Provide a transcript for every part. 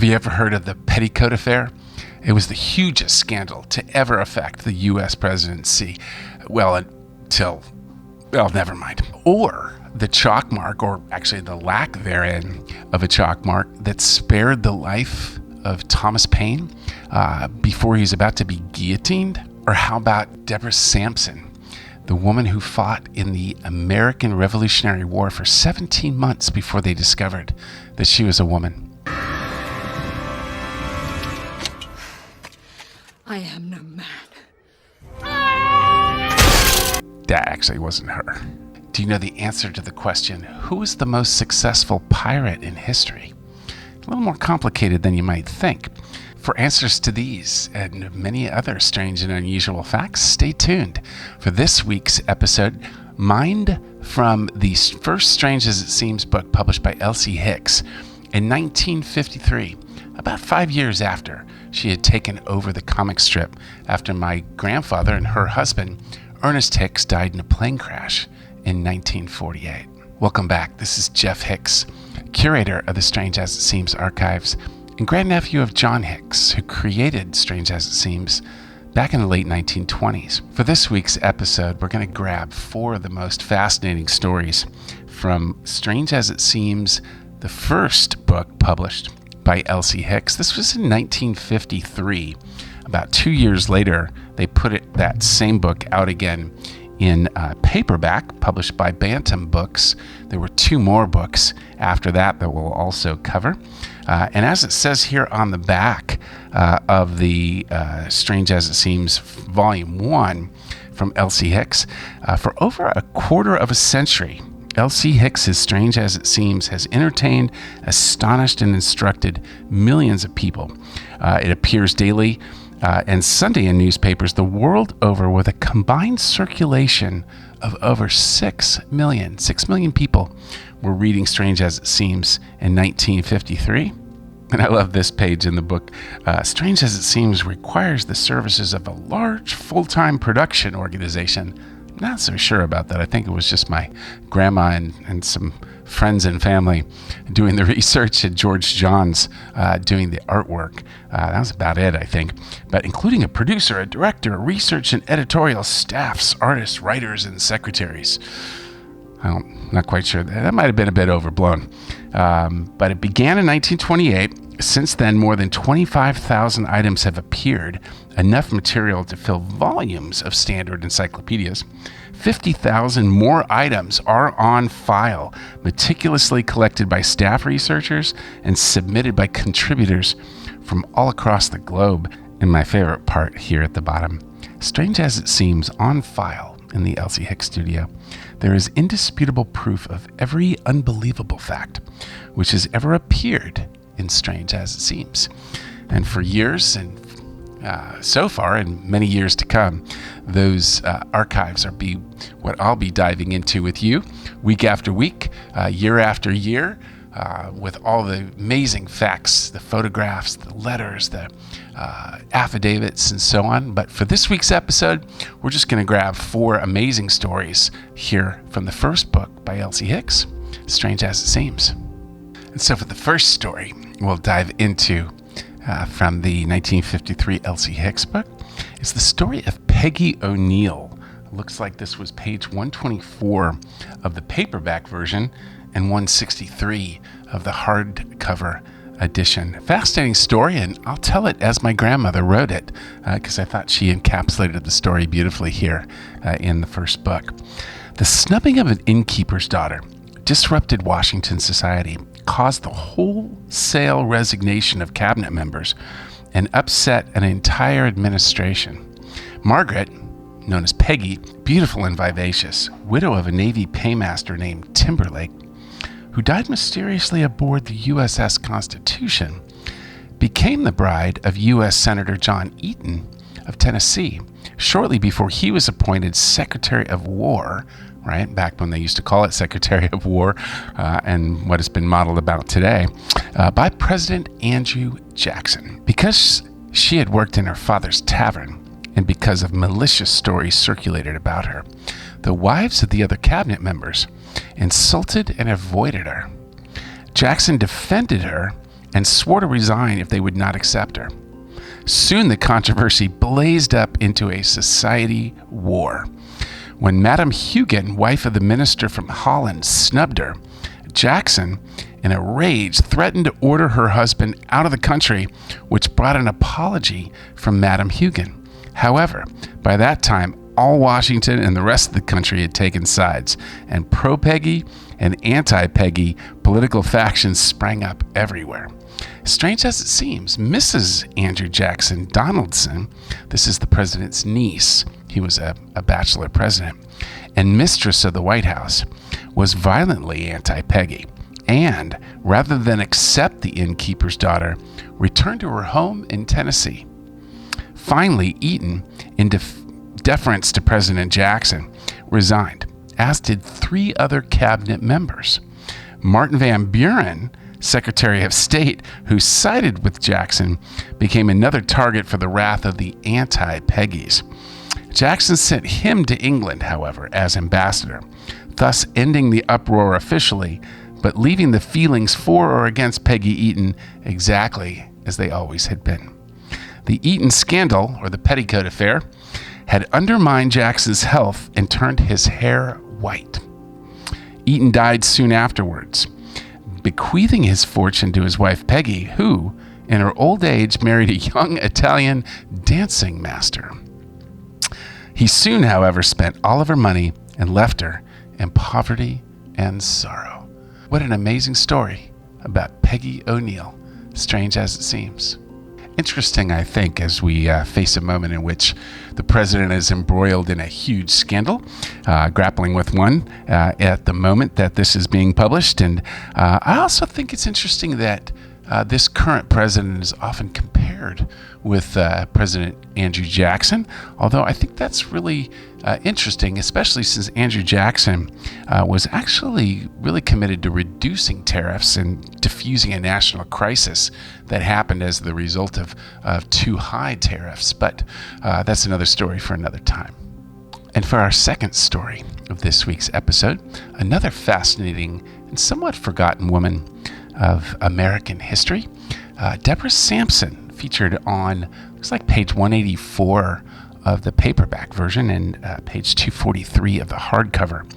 Have you ever heard of the Petticoat Affair? It was the hugest scandal to ever affect the U.S. presidency. Well, never mind. Or the chalk mark, or actually the lack therein of a chalk mark that spared the life of Thomas Paine before he was about to be guillotined? Or how about Deborah Sampson, the woman who fought in the American Revolutionary War for 17 months before they discovered that she was a woman? I am no man. That actually wasn't her. Do you know the answer to the question, who is the most successful pirate in history? A little more complicated than you might think. For answers to these and many other strange and unusual facts, stay tuned for this week's episode, mined from the first Strange as It Seems book published by Elsie Hix in 1953, about 5 years after she had taken over the comic strip after my grandfather and her husband, Ernest Hix, died in a plane crash in 1948. Welcome back. This is Jeff Hix, curator of the Strange as It Seems archives and grandnephew of John Hix, who created Strange as It Seems back in the late 1920s. For this week's episode, we're going to grab 4 of the most fascinating stories from Strange as It Seems, the first book published by Elsie Hix. This was in 1953. About 2 years later, they put that same book out again in paperback, published by Bantam Books. There were 2 more books after that we'll also cover. And as it says here on the back of the Strange as It Seems Volume 1 from Elsie Hix, for over a quarter of a century, Elsie Hix's Strange as It Seems has entertained, astonished, and instructed millions of people. It appears daily and Sunday in newspapers the world over with a combined circulation of over 6 million. 6 million people were reading Strange as It Seems in 1953. And I love this page in the book. Strange as It Seems requires the services of a large full-time production organization. Not so sure about that. I think it was just my grandma and some friends and family doing the research, and George Johns doing the artwork. That was about it, I think. But including a producer, a director, research and editorial staffs, artists, writers, and secretaries. I'm not quite sure. That might have been a bit overblown. But it began in 1928. Since then, more than 25,000 items have appeared, enough material to fill volumes of standard encyclopedias. 50,000 more items are on file, meticulously collected by staff researchers and submitted by contributors from all across the globe. And my favorite part here at the bottom, Strange as It Seems on file in the Elsie Hix studio, there is indisputable proof of every unbelievable fact which has ever appeared in Strange as It Seems. And for years, and so far, and many years to come, those archives are what I'll be diving into with you week after week, year after year, with all the amazing facts, the photographs, the letters, the affidavits, and so on. But for this week's episode, we're just going to grab 4 amazing stories here from the first book by Elsie Hix, Strange as It Seems. And so for the first story we'll dive into from the 1953 Elsie Hix book is the story of Peggy O'Neill. It looks like this was page 124 of the paperback version and 163 of the hardcover edition. Fascinating story, and I'll tell it as my grandmother wrote it because I thought she encapsulated the story beautifully here in the first book. The snubbing of an innkeeper's daughter disrupted Washington society, caused the wholesale resignation of cabinet members, and upset an entire administration. Margaret, known as Peggy, beautiful and vivacious, widow of a Navy paymaster named Timberlake, who died mysteriously aboard the USS Constitution, became the bride of U.S. Senator John Eaton of Tennessee, shortly before he was appointed Secretary of War, right, back when they used to call it Secretary of War, and what has been modeled about today, by President Andrew Jackson. Because she had worked in her father's tavern, and because of malicious stories circulated about her, the wives of the other cabinet members insulted and avoided her. Jackson defended her and swore to resign if they would not accept her. Soon the controversy blazed up into a society war. When Madame Huygen, wife of the minister from Holland, snubbed her, Jackson, in a rage, threatened to order her husband out of the country, which brought an apology from Madame Huygen. However, by that time, all Washington and the rest of the country had taken sides, and pro-Peggy and anti-Peggy political factions sprang up everywhere. Strange as it seems, Mrs. Andrew Jackson Donaldson, this is the president's niece, he was a bachelor president, and mistress of the White House, was violently anti-Peggy, and rather than accept the innkeeper's daughter, returned to her home in Tennessee. Finally, Eaton, in deference to President Jackson, resigned, as did 3 other cabinet members. Martin Van Buren, Secretary of State, who sided with Jackson, became another target for the wrath of the anti-Peggys. Jackson sent him to England, however, as ambassador, thus ending the uproar officially, but leaving the feelings for or against Peggy Eaton exactly as they always had been. The Eaton scandal, or the Petticoat Affair, had undermined Jackson's health and turned his hair white. Eaton died soon afterwards, bequeathing his fortune to his wife Peggy, who, in her old age, married a young Italian dancing master. He soon, however, spent all of her money and left her in poverty and sorrow. What an amazing story about Peggy O'Neill, strange as it seems. Interesting, I think, as we face a moment in which the president is embroiled in a huge scandal, grappling with one at the moment that this is being published. And I also think it's interesting that this current president is often compared with President Andrew Jackson, although I think that's really interesting, especially since Andrew Jackson was actually really committed to reducing tariffs and diffusing a national crisis that happened as the result of too high tariffs. But that's another story for another time. And for our second story of this week's episode, another fascinating and somewhat forgotten woman of American history, Deborah Sampson, featured on, looks like page 184 of the paperback version and page 243 of the hardcover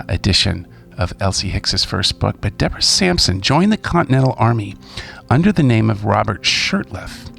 edition of Elsie Hix's first book. But Deborah Sampson joined the Continental Army under the name of Robert Shurtleff.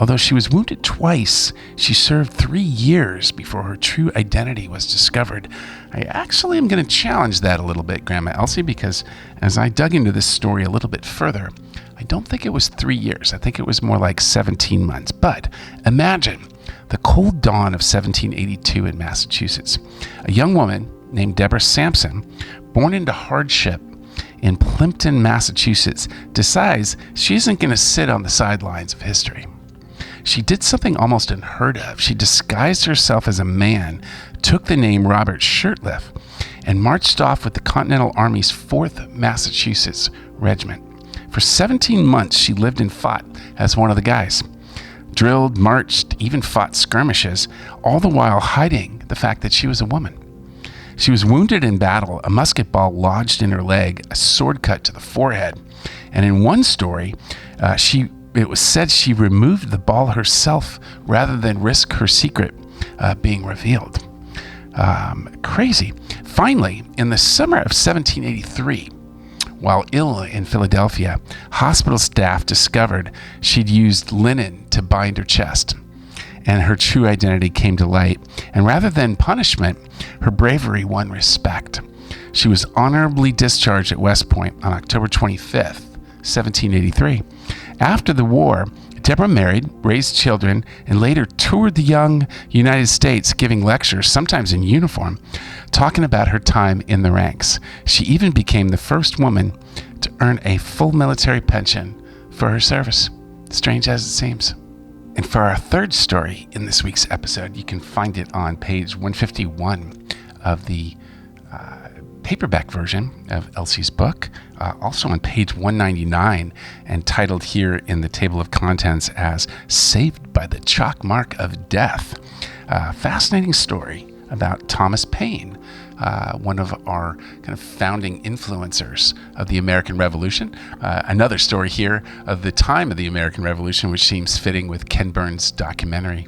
Although she was wounded twice, she served 3 years before her true identity was discovered. I actually am going to challenge that a little bit, Grandma Elsie, because as I dug into this story a little bit further, I don't think it was 3 years. I think it was more like 17 months. But imagine the cold dawn of 1782 in Massachusetts. A young woman named Deborah Sampson, born into hardship in Plimpton, Massachusetts, decides she isn't going to sit on the sidelines of history. She did something almost unheard of. She disguised herself as a man, took the name Robert Shurtleff, and marched off with the Continental Army's 4th Massachusetts Regiment. For 17 months, she lived and fought as one of the guys. Drilled, marched, even fought skirmishes, all the while hiding the fact that she was a woman. She was wounded in battle, a musket ball lodged in her leg, a sword cut to the forehead. And in one story, it was said she removed the ball herself rather than risk her secret being revealed. Crazy. Finally, in the summer of 1783, while ill in Philadelphia, hospital staff discovered she'd used linen to bind her chest, and her true identity came to light. And rather than punishment, her bravery won respect. She was honorably discharged at West Point on October 25th, 1783. After the war, Deborah married, raised children, and later toured the young United States, giving lectures, sometimes in uniform, talking about her time in the ranks. She even became the first woman to earn a full military pension for her service, strange as it seems. And for our third story in this week's episode, you can find it on page 151 of the paperback version of Elsie's book, also on page 199, and titled here in the table of contents as Saved by the Chalk Mark of Death. Fascinating story about Thomas Paine, one of our kind of founding influencers of the American Revolution. Another story here of the time of the American Revolution, which seems fitting with Ken Burns' documentary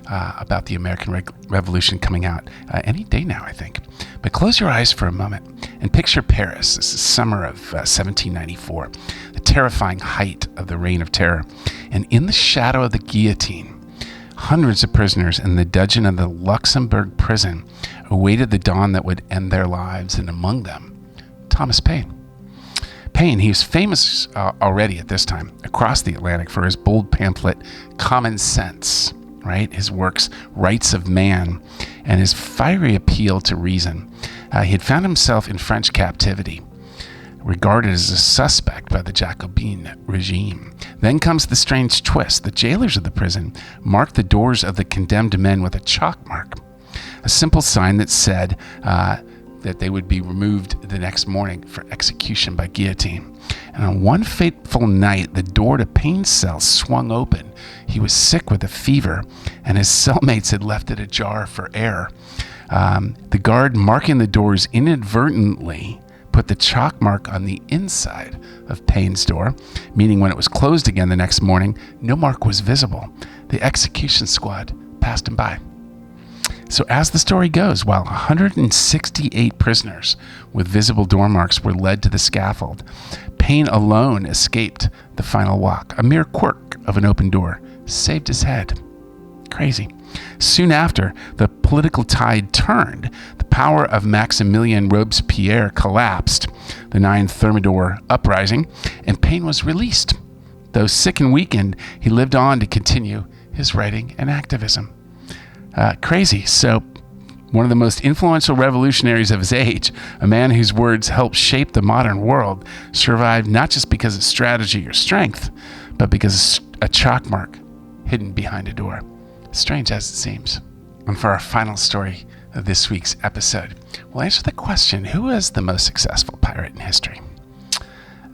about the American Revolution coming out any day now, I think. But close your eyes for a moment and picture Paris. This is summer of 1794, the terrifying height of the Reign of Terror. And in the shadow of the guillotine, hundreds of prisoners in the dungeon of the Luxembourg prison awaited the dawn that would end their lives, and among them, Thomas Paine. Paine, he was famous already at this time across the Atlantic for his bold pamphlet, Common Sense, right? His works, Rights of Man, and his fiery appeal to reason. He had found himself in French captivity, regarded as a suspect by the Jacobin regime. Then comes the strange twist. The jailers of the prison marked the doors of the condemned men with a chalk mark, a simple sign that said that they would be removed the next morning for execution by guillotine. And on one fateful night, the door to Paine's cell swung open. He was sick with a fever, and his cellmates had left it ajar for air. The guard marking the doors inadvertently put the chalk mark on the inside of Paine's door, meaning when it was closed again the next morning, no mark was visible. The execution squad passed him by. So as the story goes, while 168 prisoners with visible door marks were led to the scaffold, Paine alone escaped the final walk. A mere quirk of an open door saved his head. Crazy. Soon after, the political tide turned. The power of Maximilien Robespierre collapsed, the 9 Thermidor uprising, and Paine was released. Though sick and weakened, he lived on to continue his writing and activism. Crazy. So, one of the most influential revolutionaries of his age, a man whose words helped shape the modern world, survived not just because of strategy or strength, but because of a chalk mark hidden behind a door. Strange as it seems. And for our final story of this week's episode, we'll answer the question, who is the most successful pirate in history?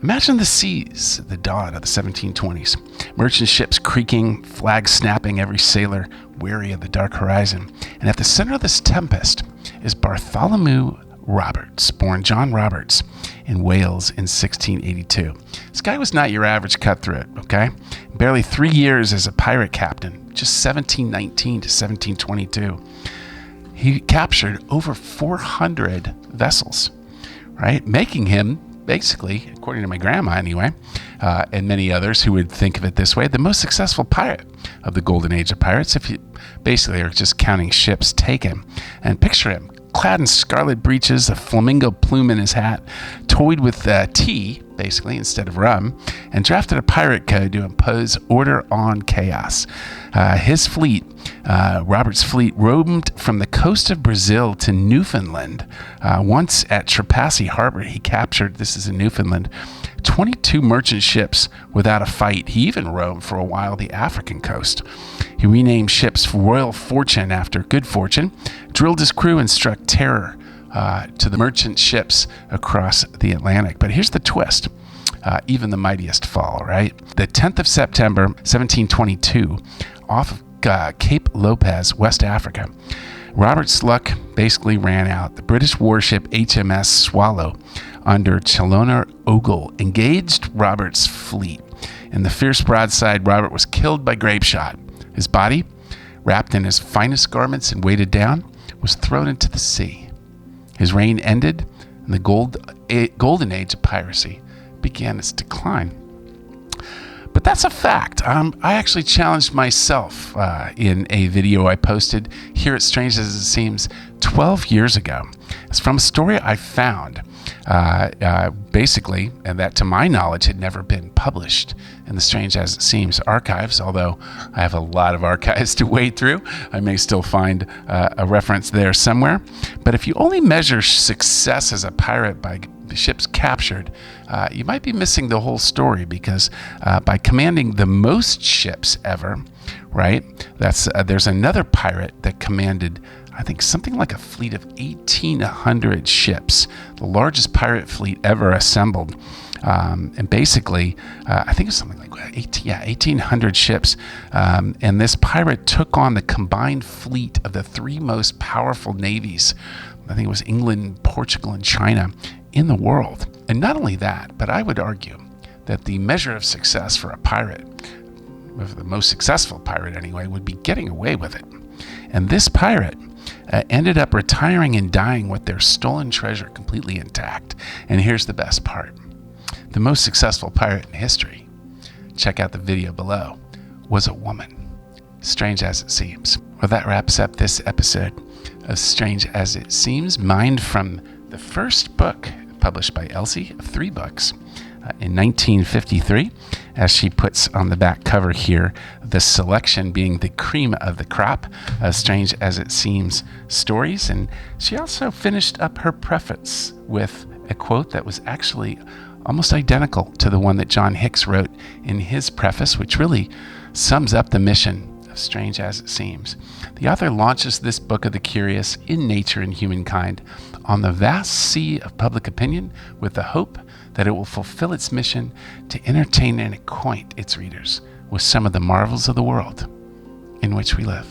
Imagine the seas at the dawn of the 1720s. Merchant ships creaking, flags snapping, every sailor weary of the dark horizon. And at the center of this tempest is Bartholomew Roberts, born John Roberts in Wales in 1682. This guy was not your average cutthroat, okay? Barely 3 years as a pirate captain, just 1719 to 1722. He captured over 400 vessels, right? Making him, basically, according to my grandma anyway, and many others who would think of it this way, the most successful pirate of the golden age of pirates, if you basically are just counting ships taken. And picture him, clad in scarlet breeches, a flamingo plume in his hat, toyed with tea, basically, instead of rum, and drafted a pirate code to impose order on chaos. His fleet, Robert's fleet, roamed from the coast of Brazil to Newfoundland. Once at Trepassey Harbor, he captured, this is in Newfoundland, 22 merchant ships without a fight. He even roamed for a while the African coast. He renamed ships Royal Fortune after Good Fortune, drilled his crew, and struck terror to the merchant ships across the Atlantic. But here's the twist. Even the mightiest fall, right? The 10th of September, 1722, off of Cape Lopez, West Africa, Robert's luck basically ran out. The British warship HMS Swallow under Chelona Ogle engaged Robert's fleet. In the fierce broadside, Robert was killed by grape shot. His body, wrapped in his finest garments and weighted down, was thrown into the sea. His reign ended, and the golden age of piracy began its decline. But that's a fact. I actually challenged myself in a video I posted here at Strange As It Seems 12 years ago. It's from a story I found, basically, and that to my knowledge had never been published in the Strange As It Seems archives, although I have a lot of archives to wade through. I may still find a reference there somewhere. But if you only measure success as a pirate by the ships captured, you might be missing the whole story, because by commanding the most ships ever, right, there's another pirate that commanded, I think, something like a fleet of 1,800 ships, the largest pirate fleet ever assembled. And basically, I think it's something like 1,800 ships. And this pirate took on the combined fleet of the 3 most powerful navies I think it was England, Portugal, and China in the world. And not only that, but I would argue that the measure of success for a pirate, the most successful pirate anyway, would be getting away with it. And this pirate ended up retiring and dying with their stolen treasure completely intact. And here's the best part. The most successful pirate in history, check out the video below, was a woman. Strange as it seems. Well, that wraps up this episode of Strange as It Seems, mined from the first book published by Elsie of 3 books in 1953, as she puts on the back cover here, the selection being the cream of the crop, Strange as It Seems stories. And she also finished up her preface with a quote that was actually almost identical to the one that John Hix wrote in his preface, which really sums up the mission of Strange as It Seems. The author launches this book of the curious in nature and humankind on the vast sea of public opinion with the hope that it will fulfill its mission to entertain and acquaint its readers with some of the marvels of the world in which we live.